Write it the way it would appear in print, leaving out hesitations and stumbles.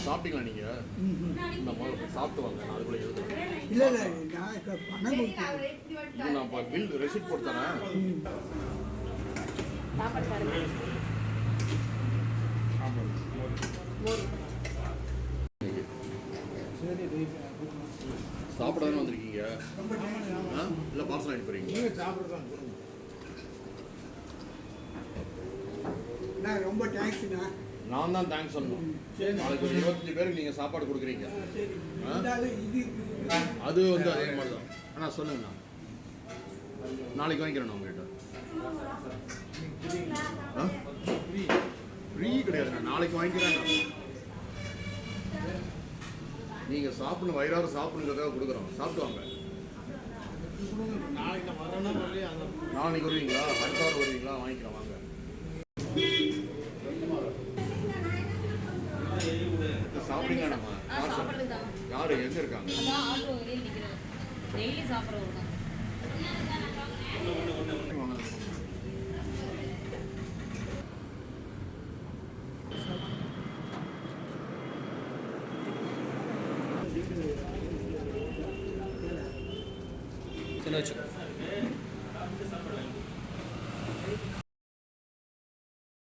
சாப்பிட்டீங்களா நீங்கள்? இந்த மாதிரி சாப்பிட்டு வாங்க, நான் அதுக்குள்ளே எழுதுறேன். இல்லை இல்லை, நான் இப்போ பணம் கொடுத்தேன். நான் இப்போ பில் ரெசிப்ட் கொடுத்தேன். சாப்பிட தானே வந்திருக்கீங்க? இல்லை பார்சல் அனுப்பிடுறீங்க? ரொம்ப தேங்க்ஸ்ண்ணா. நான் தான் தேங்க்ஸ் சொல்லணும். நாளைக்கு ஒரு 25 பேருக்கு நீங்கள் சாப்பாடு கொடுக்குறீங்க. அது வந்து அதே மாதிரி தான். ஆனால் சொல்லுங்கண்ணா, நாளைக்கு வாங்கிக்கிறேன் உங்கள்கிட்ட. ஃப்ரீ கிடையாதுண்ணா, நாளைக்கு வாங்கிக்கிறேன். நீங்கள் சாப்பிடணும், வயிறார சாப்பிடுங்கிறதுக்காக கொடுக்குறோம். சாப்பிட்டு வாங்க. நாளைக்கு வருவீங்களா? அடுத்த வாரம் வருவீங்களா? வாங்கிக்கிறோம் வாங்க. சாப்பிடுங்க. நம்ம யாரு எங்க இருக்காங்க? சின்ன வச்சு